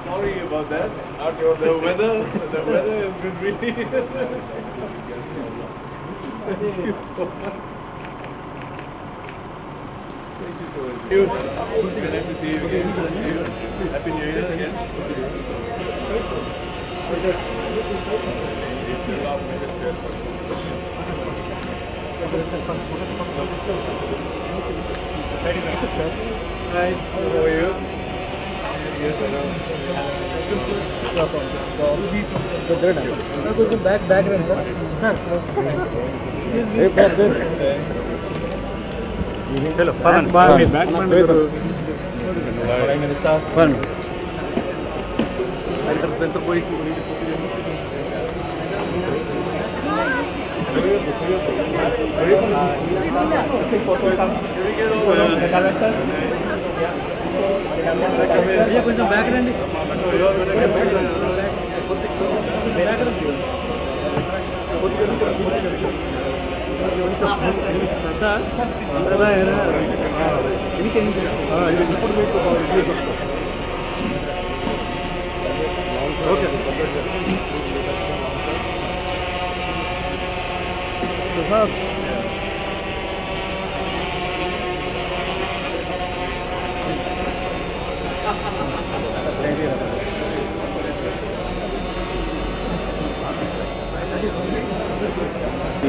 Sorry about that. The weather has been really. Thank you so much. Thank you so much. Thank you. Nice to see you again. Happy New Year again. Hi, how are you? Yes, hello, Prime Minister. కొంచెం back రండి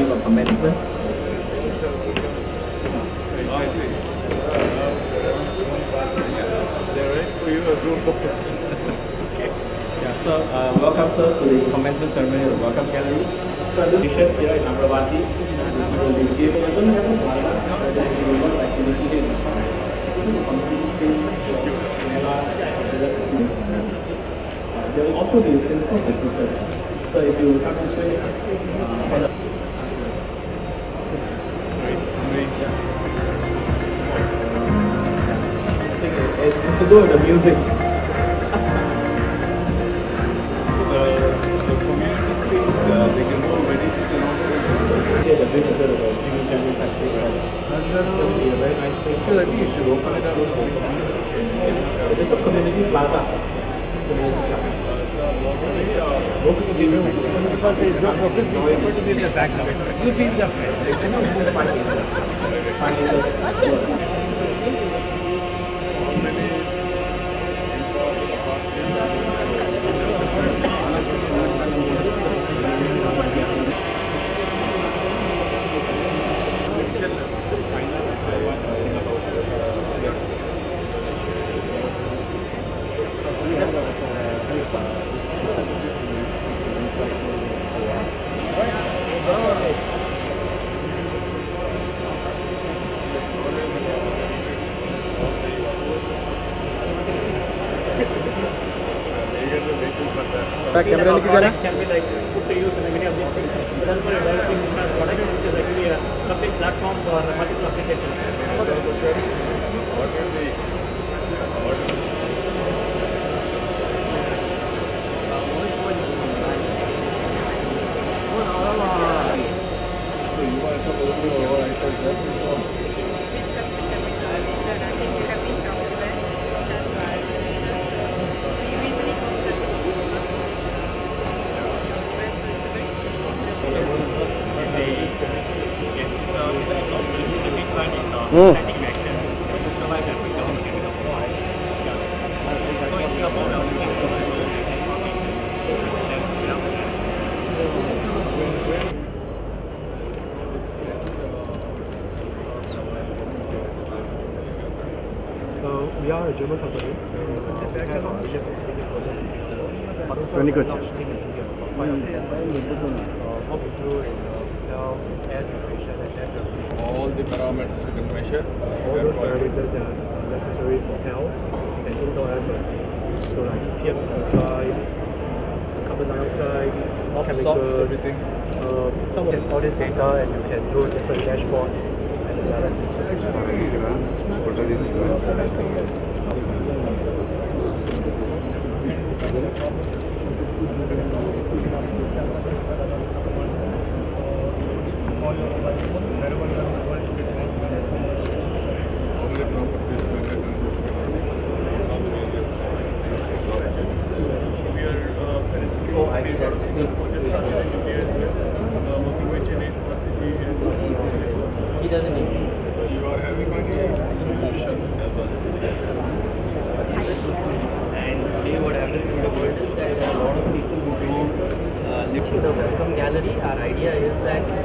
A commencement. So, welcome sir to the commencement ceremony of the Welcome Gallery. So, this is here in Amravati. We will be giving a little activity in the front. This is a community space. There will also be principal businesses. So, if you come this way, it's to do with the music. The community space, they can go already. Yeah, the big of the family factory. That's going to be a very nice place. I think you should open it up. It's a community plaza. Camera लेके जा रहा है can be like put to use in many of these things. That's why developing this product which is actually a complete platform for multiple applications. We are a German company. Very good. What we do is sell air filtration and air purification. All the parameters you can measure. All those parameters that are necessary for health and indoor air quality. So like PM2.5, carbon dioxide, chemicals, everything. Some of all this data, and you can do different dashboards and analysis. Working with Chennai Smart City and He doesn't need. you are having a solution as a And today what happens in the world is that there are a lot of people who do live in the welcome gallery. Our idea is that we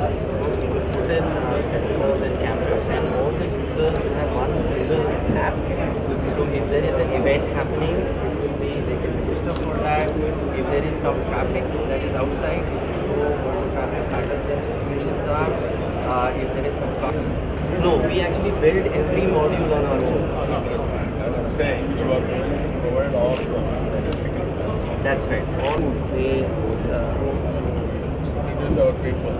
will put in sensors and cameras, and all the users will have one single app. So if there is an event happening, they can register for that. If there is some traffic that is outside, it will show what the traffic patterns and situations are. If there is some no, we actually build every module on our own. I'm saying you are going to provide all the statistical stuff. That's right. All they It is our people.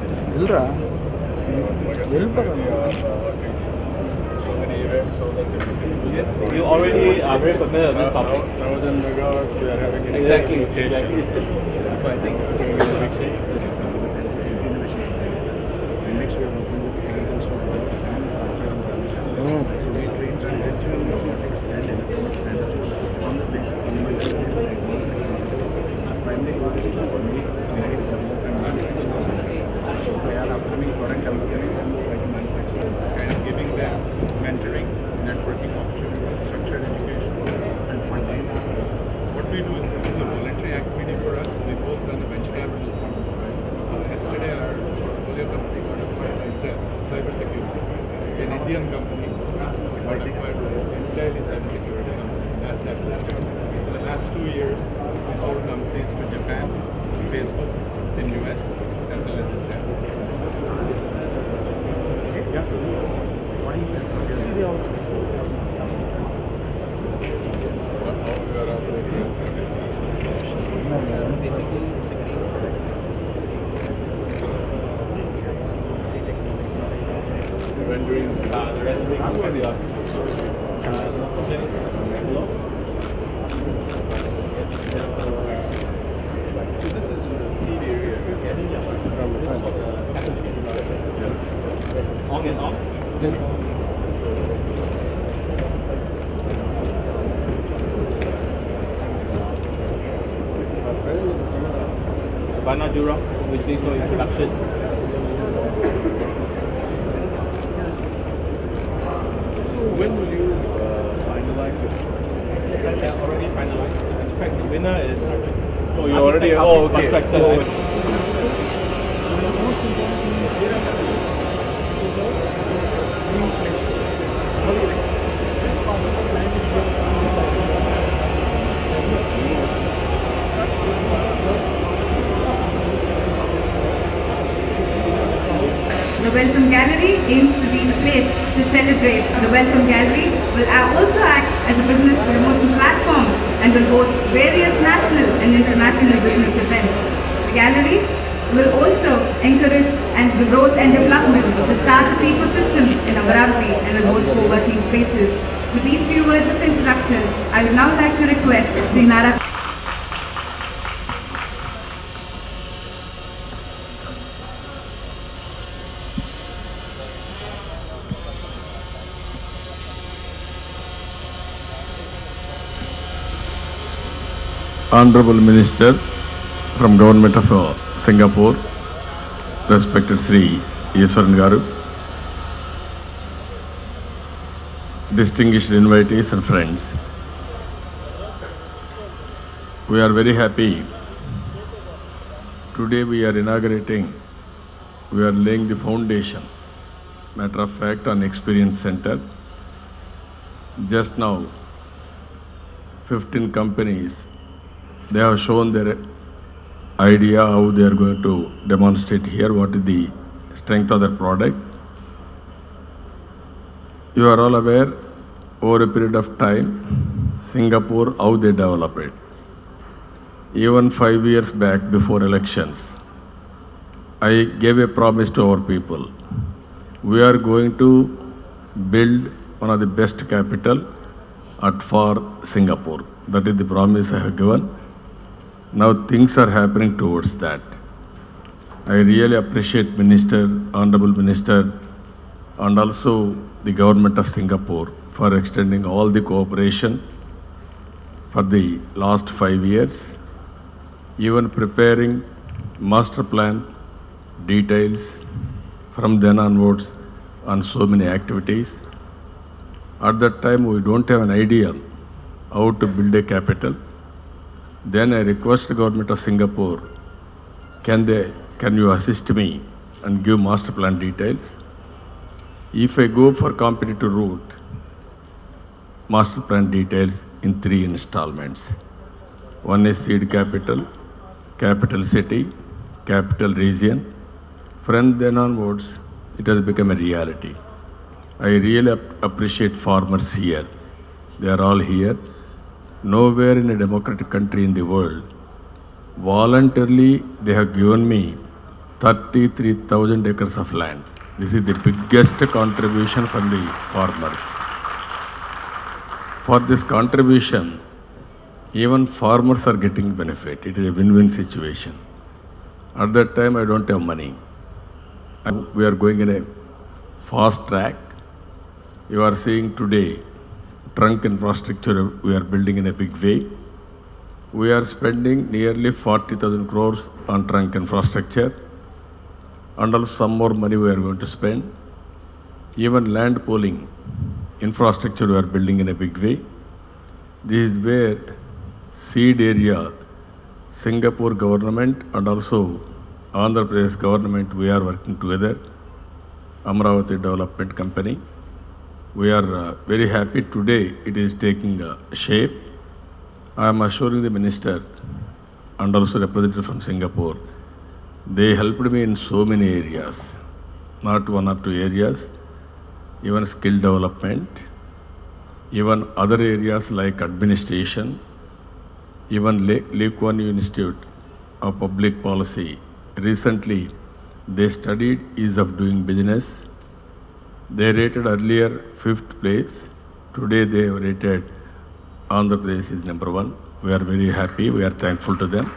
So many events so that the people will Yes, you already are very familiar with this topic. 1000 megawatts we are having in Exactly. location. So I think we will be change. Next we are working with technical students and so we train students from robotics and electronics standards on the basic fundamental and advanced technology. Our primary goal is to coordinate, guide, develop and manufacture. So they are upcoming product developers and like manufacturers Kind of giving them mentoring, networking opportunities, structured education, and funding. What we do is this is a voluntary activity for us. We both run a venture capital fund. Yesterday our portfolio company got acquired by Israel, cybersecurity. It's an Indian company got acquired by an Israeli cybersecurity company, NASDAQ listed. For the last 2 years, we sold companies to Japan, Facebook, in US, as well as Israel. How we are operating. Rendering. The rendering is for the So this is in the seed area. on and off. Bana Jura, which needs no introduction. So when will you finalize it? They are already finalized. In fact, the winner is. Oh, you already. Oh, okay. Contractors. The Welcome Gallery aims to be the place to celebrate. The Welcome Gallery will also act as a business promotion platform and will host various national and international business events. The gallery will also encourage the growth and development of the startup ecosystem in Amaravati and will host co-working spaces. With these few words of introduction, I would now like to request Sri Nara. Honorable Minister from Government of Singapore, respected Sri Iswaran Garu, distinguished invitees and friends, we are very happy. Today we are inaugurating, we are laying the foundation, matter of fact, on Experience Center. Just now, 15 companies, they have shown their idea how they are going to demonstrate here, what is the strength of their product. You are all aware, over a period of time, Singapore, how they develop it. Even 5 years back, before elections, I gave a promise to our people. We are going to build one of the best capital for Singapore. That is the promise I have given. Now things are happening towards that. I really appreciate Minister, Honorable Minister, and also the Government of Singapore for extending all the cooperation for the last 5 years, even preparing master plan, details, from then onwards on so many activities. At that time, we don't have an idea how to build a capital. Then I request the government of Singapore, can you assist me and give master plan details? If I go for competitive route, master plan details in 3 installments. One is seed capital, capital city, capital region. From then onwards, it has become a reality. I really appreciate farmers here. They are all here. Nowhere in a democratic country in the world, voluntarily they have given me 33,000 acres of land. This is the biggest contribution from the farmers. For this contribution, even farmers are getting benefit. It is a win-win situation. At that time, I don't have money. We are going in a fast track. You are seeing today, trunk infrastructure we are building in a big way. We are spending nearly 40,000 crores on trunk infrastructure, and also some more money we are going to spend. Even land pooling infrastructure we are building in a big way. This is where seed area, Singapore government and also Andhra Pradesh government, we are working together, Amravati Development Company. We are very happy today it is taking shape. I am assuring the minister and also representative from Singapore, they helped me in so many areas, not 1 or 2 areas, even skill development, even other areas like administration, even Lee Kuan Yew Institute of Public Policy. Recently, they studied ease of doing business. They rated earlier 5th place. Today they have rated Andhra Pradesh is number 1. We are very happy. We are thankful to them.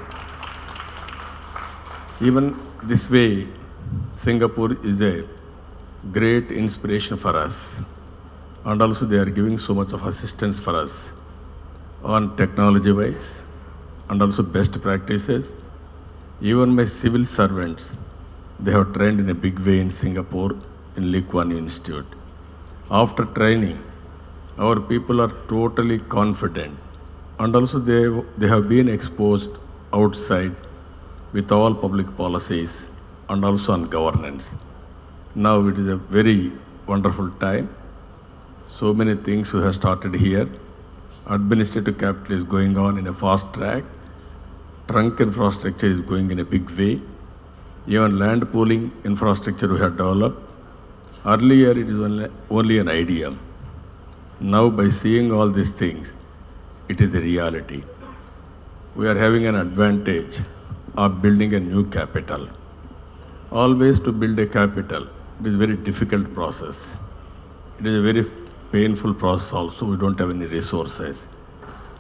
Even this way, Singapore is a great inspiration for us. And also they are giving so much of assistance for us on technology-wise and also best practices. Even my civil servants, they have trained in a big way in Singapore in Lee Kuan Yew Institute. After training, our people are totally confident, and also they have been exposed outside with all public policies and also on governance. Now it is a very wonderful time. So many things we have started here. Administrative capital is going on in a fast track. Trunk infrastructure is going in a big way. Even land pooling infrastructure we have developed. Earlier it is only an idea. Now by seeing all these things, it is a reality. We are having an advantage of building a new capital. Always to build a capital, it is a very difficult process. It is a very painful process also. We don't have any resources.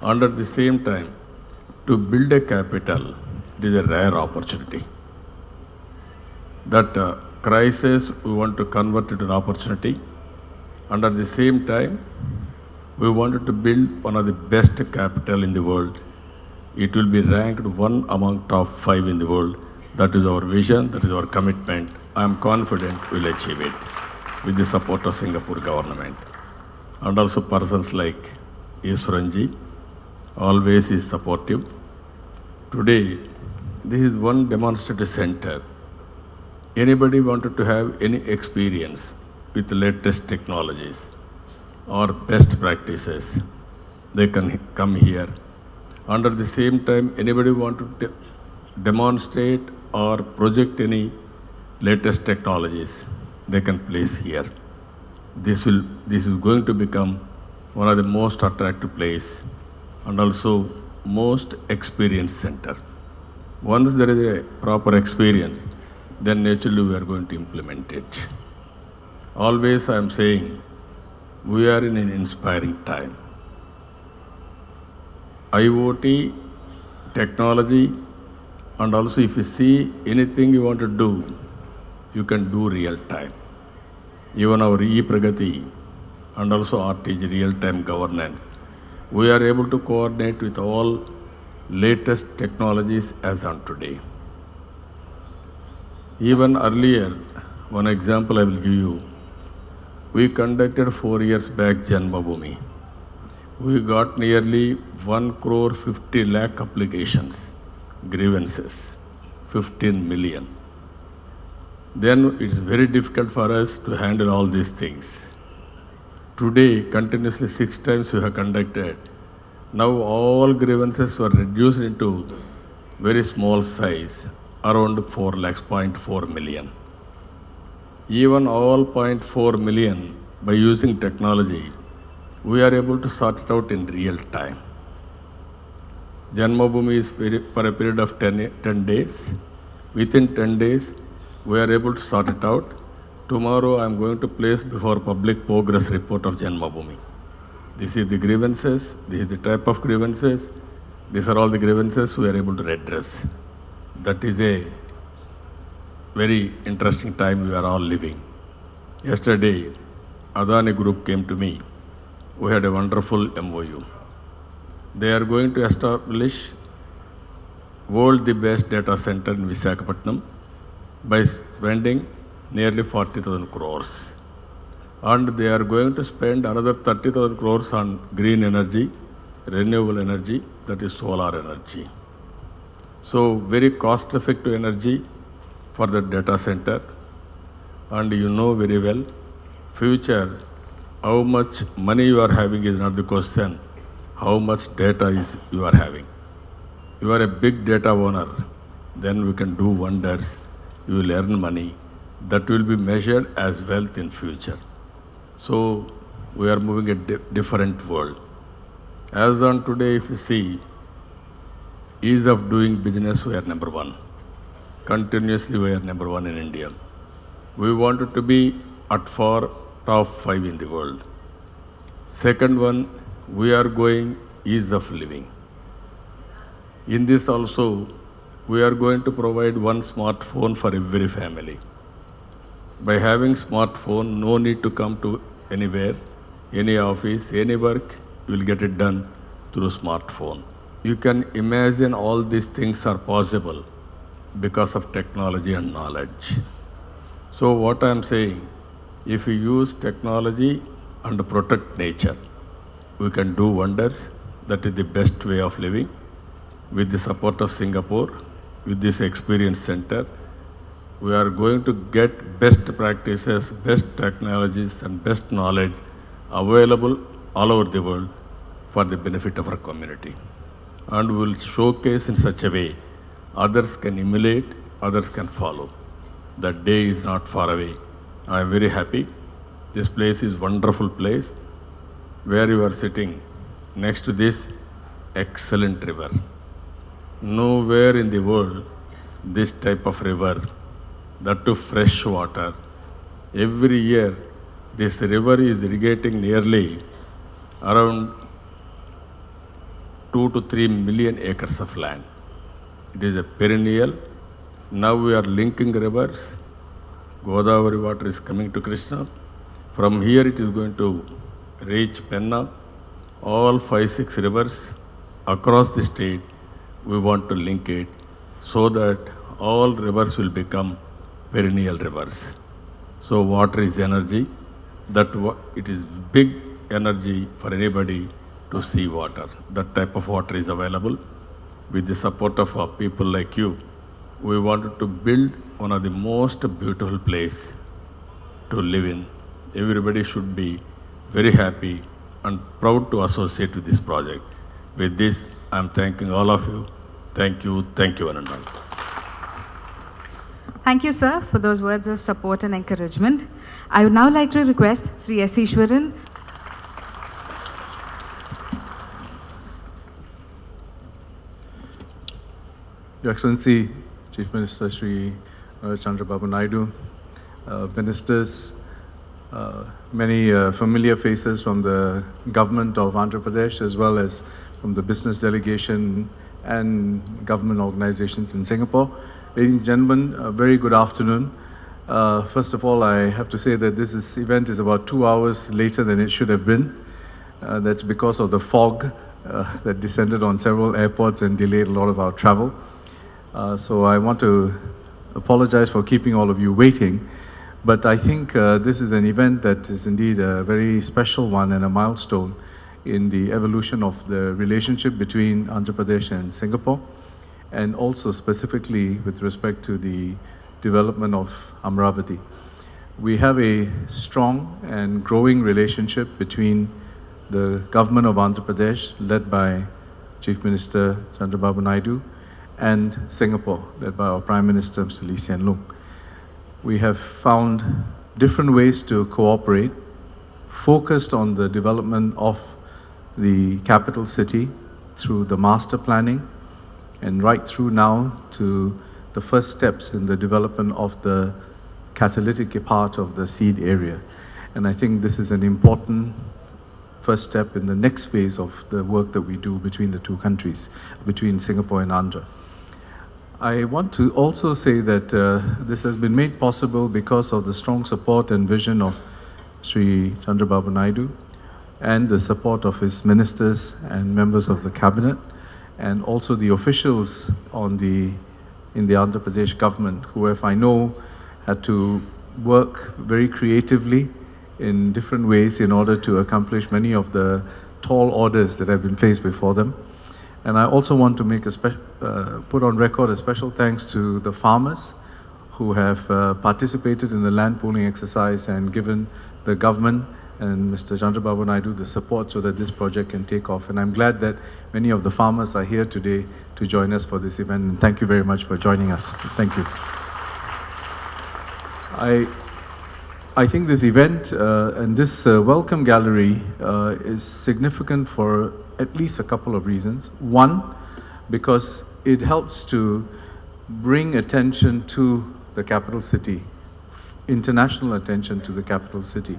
And at the same time, to build a capital, it is a rare opportunity. That crisis, we want to convert it to an opportunity. And at the same time, we wanted to build one of the best capital in the world. It will be ranked 1 among top 5 in the world. That is our vision, that is our commitment. I am confident we will achieve it with the support of Singapore government. And also persons like Iswaran ji, always is supportive. Today, this is one demonstrative center. Anybody wanted to have any experience with the latest technologies or best practices, they can come here. And at the same time, anybody wanted to demonstrate or project any latest technologies, they can place here. This is going to become one of the most attractive place and also most experienced center. Once there is a proper experience, then naturally we are going to implement it. Always I am saying, we are in an inspiring time. IoT, technology, and also if you see anything you want to do, you can do real time. Even our e-Pragati and also RTG real-time governance, we are able to coordinate with all latest technologies as on today. Even earlier, one example I will give you. We conducted 4 years back Janmabhoomi. We got nearly 1,50,00,000 applications, grievances, 15 million. Then it's very difficult for us to handle all these things. Today, continuously 6 times we have conducted. Now all grievances were reduced into very small size, around 4,04 million. Even all 0.4 million, by using technology, we are able to sort it out in real time. Janmabhoomi is for a period of 10 days. Within 10 days, we are able to sort it out. Tomorrow, I am going to place before public progress report of Janmabhoomi. This is the grievances, this is the type of grievances, these are all the grievances we are able to redress. That is a very interesting time we are all living. Yesterday, Adani Group came to me. We had a wonderful MOU. They are going to establish world the best data center in Visakhapatnam by spending nearly 40,000 crores. And they are going to spend another 30,000 crores on green energy, renewable energy, that is solar energy. So very cost-effective energy for the data center. And you know very well, future, how much money you are having is not the question, how much data is you are having. You are a big data owner, then we can do wonders, you will earn money, that will be measured as wealth in future. So we are moving a different world. As on today, if you see, ease of doing business, we are number one. Continuously, we are number one in India. We wanted to be at far top 5 in the world. Second one, we are going ease of living. In this also, we are going to provide one smartphone for every family. By having smartphone, no need to come to anywhere, any office, any work, you will get it done through smartphone. You can imagine all these things are possible because of technology and knowledge. So what I am saying, if we use technology and protect nature, we can do wonders. That is the best way of living. With the support of Singapore, with this experience center, we are going to get best practices, best technologies and best knowledge available all over the world for the benefit of our community. And we will showcase in such a way others can emulate, others can follow. That day is not far away. I am very happy. This place is wonderful place where you are sitting next to this excellent river. Nowhere in the world this type of river, that too fresh water. Every year this river is irrigating nearly around 2 to 3 million acres of land. It is a perennial. Now we are linking rivers. Godavari water is coming to Krishna. From here it is going to reach Penna. All 5-6 rivers across the state, we want to link it so that all rivers will become perennial rivers. So water is energy. It is big energy for anybody to see water. That type of water is available. With the support of people like you, we wanted to build one of the most beautiful place to live in. Everybody should be very happy and proud to associate with this project. With this, I am thanking all of you. Thank you, Ananda. Thank you, sir, for those words of support and encouragement. I would now like to request Sri S. Iswaran. Your Excellency, Chief Minister Sri Chandrababu Naidu, ministers, many familiar faces from the government of Andhra Pradesh as well as from the business delegation and government organizations in Singapore. Ladies and gentlemen, a very good afternoon. First of all, I have to say that this event is about 2 hours later than it should have been. That's because of the fog that descended on several airports and delayed a lot of our travel. So I want to apologize for keeping all of you waiting, but I think this is an event that is indeed a very special one and a milestone in the evolution of the relationship between Andhra Pradesh and Singapore, and also specifically with respect to the development of Amravati. We have a strong and growing relationship between the government of Andhra Pradesh, led by Chief Minister Chandrababu Naidu, and Singapore, led by our Prime Minister, Mr. Lee Hsien Loong. We have found different ways to cooperate, focused on the development of the capital city through the master planning, and right through now to the first steps in the development of the catalytic part of the seed area. And I think this is an important first step in the next phase of the work that we do between the two countries, between Singapore and Andhra. I want to also say that this has been made possible because of the strong support and vision of Sri Chandrababu Naidu and the support of his ministers and members of the cabinet, and also the officials in the Andhra Pradesh government, who have, I know, had to work very creatively in different ways in order to accomplish many of the tall orders that have been placed before them. And I also want to make put on record a special thanks to the farmers who have participated in the land pooling exercise and given the government and Mr. Chandrababu Naidu the support so that this project can take off. And I'm glad that many of the farmers are here today to join us for this event. And thank you very much for joining us. Thank you. I think this event and this welcome gallery is significant for at least a couple of reasons. One, because it helps to bring attention to the capital city, international attention to the capital city,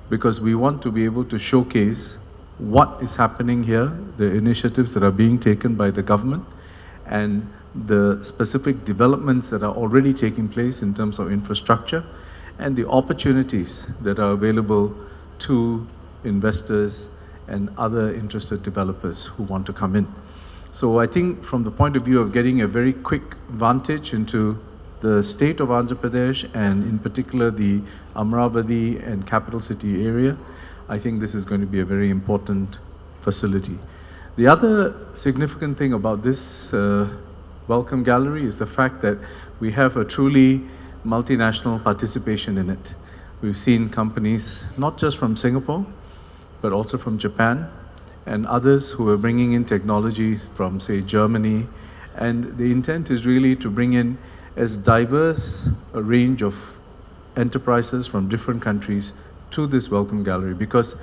because we want to be able to showcase what is happening here, the initiatives that are being taken by the government, and the specific developments that are already taking place in terms of infrastructure, and the opportunities that are available to investors and other interested developers who want to come in. So I think from the point of view of getting a very quick vantage into the state of Andhra Pradesh, and in particular the Amravati and capital city area, I think this is going to be a very important facility. The other significant thing about this welcome gallery is the fact that we have a truly multinational participation in it. We've seen companies not just from Singapore, but also from Japan and others who are bringing in technology from, say, Germany. And the intent is really to bring in as diverse a range of enterprises from different countries to this welcome gallery, because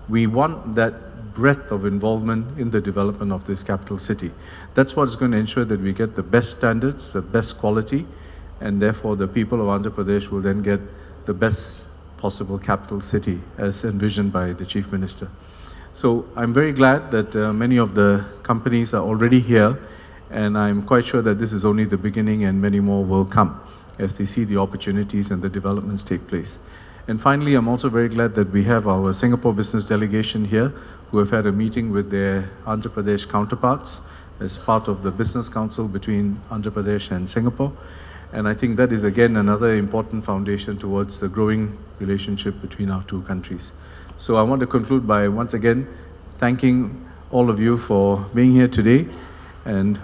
we want that breadth of involvement in the development of this capital city. That's what's going to ensure that we get the best standards, the best quality, and therefore the people of Andhra Pradesh will then get the best possible capital city as envisioned by the Chief Minister. So I'm very glad that many of the companies are already here, and I'm quite sure that this is only the beginning and many more will come as they see the opportunities and the developments take place. And finally, I'm also very glad that we have our Singapore business delegation here who have had a meeting with their Andhra Pradesh counterparts as part of the business council between Andhra Pradesh and Singapore. And I think that is again another important foundation towards the growing relationship between our two countries. So I want to conclude by once again thanking all of you for being here today, and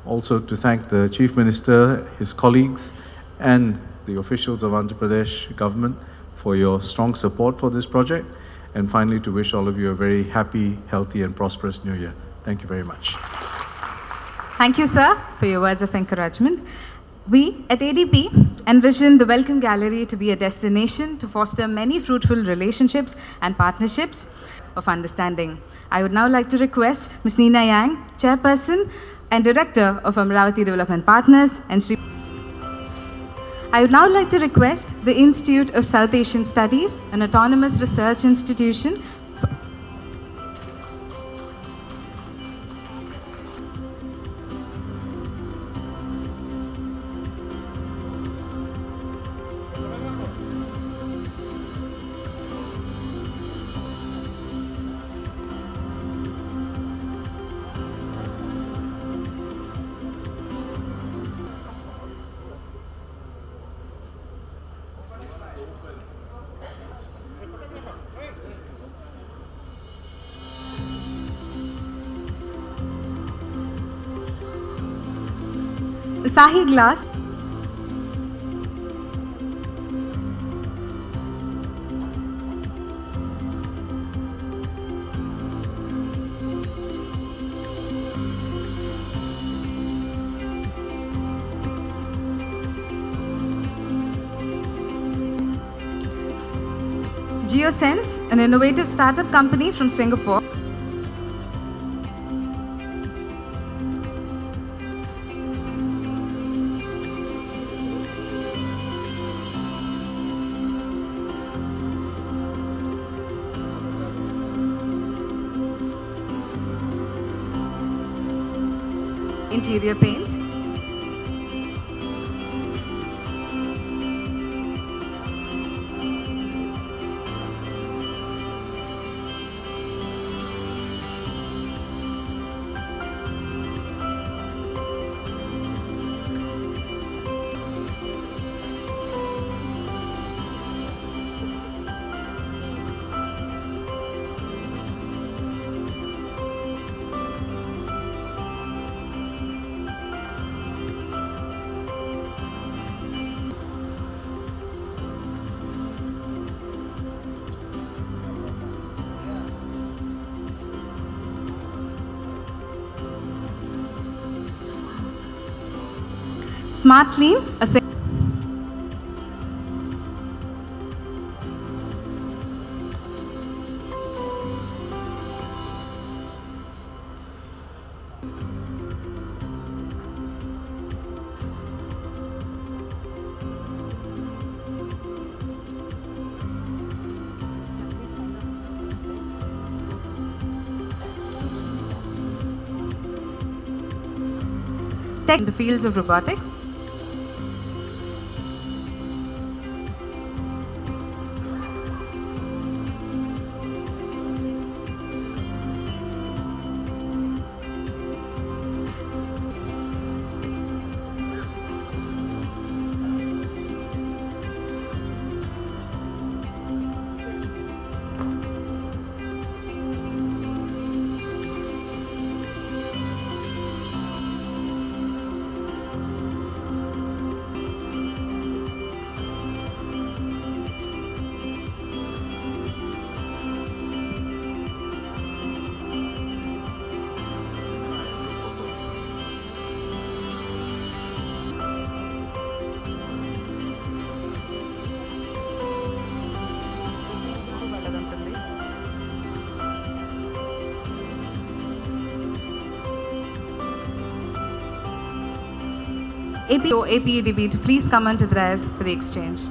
also to thank the Chief Minister, his colleagues, and the officials of Andhra Pradesh government for your strong support for this project. And finally, to wish all of you a very happy, healthy, and prosperous New Year. Thank you very much. Thank you, sir, for your words of encouragement. We at ADP envision the Welcome Gallery to be a destination to foster many fruitful relationships and partnerships of understanding. I would now like to request Ms. Nina Yang, Chairperson and Director of Amravati Development Partners, and Sri. I would now like to request the Institute of South Asian Studies, an autonomous research institution, Asahi Glass, Geosense, an innovative startup company from Singapore. Interior paint. Smart Clean, a tech in the fields of robotics. APEDB to please come onto the rise for the exchange.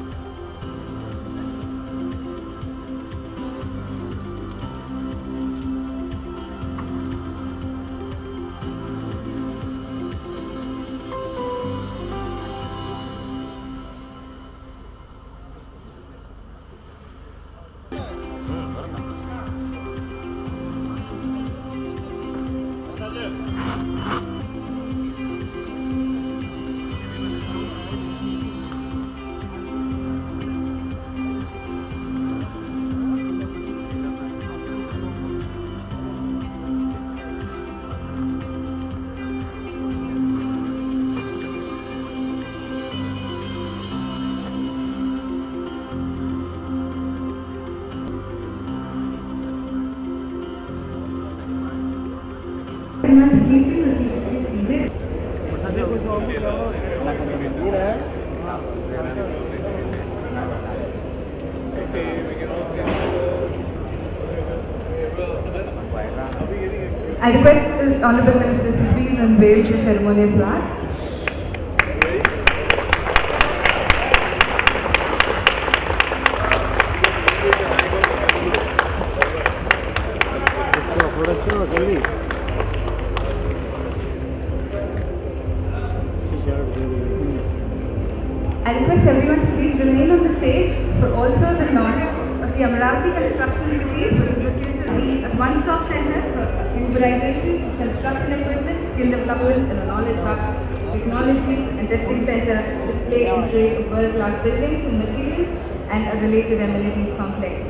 Please be seated. I request the Honourable Minister to please unveil the ceremonial plaque. I request everyone to please remain on the stage for also the launch of the Amaravati Construction City, which is a one-stop center for Uberization, construction equipment, skill development and a knowledge hub, technology and testing center, display and trade of world-class buildings and materials and a related amenities complex.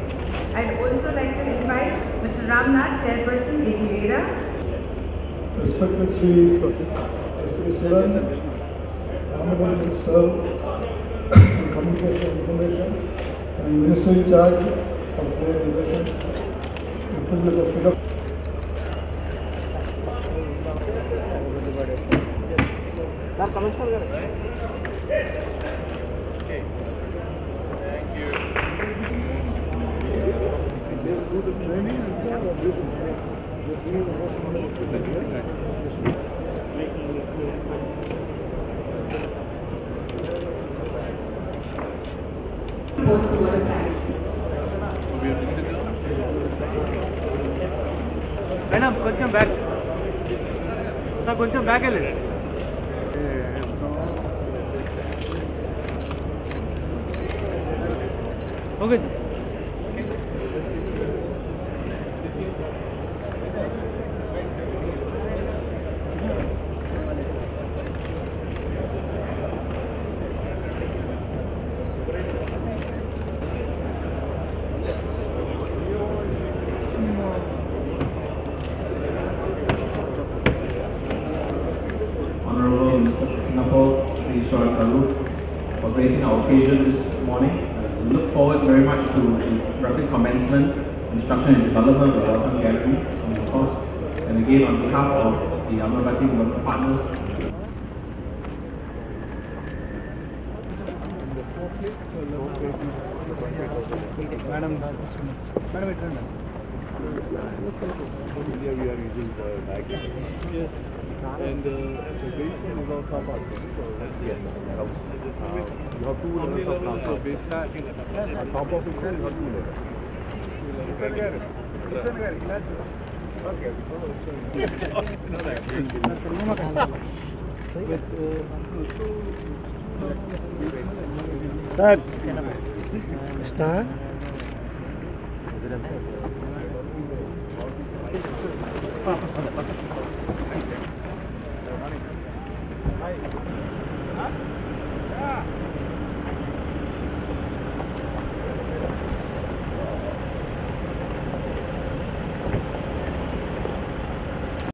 I'd also like to invite Mr. Ramnath, Chairperson, Crda. Respected Sri Iswaran, Honorable Minister for Communication and Information and Minister in charge of Foreign Relations, Republic of Singapore. Sir, commercial. Post the word of thanks. Madam, కొంచెం back. Sir, కొంచెం back వెళ్ళండి. Okay, sir. Honorable Minister for Singapore, Iswaran, for gracing our occasion this morning. We look forward very much to the rapid commencement, instruction and development of the Welcome Gallery on the course. And again, on behalf of the Amravati local partners, India we are using the diagram. Yes. And the base is also top also. Yes. You have 2 levels of top. Base top of it, you have 2 levels. Start.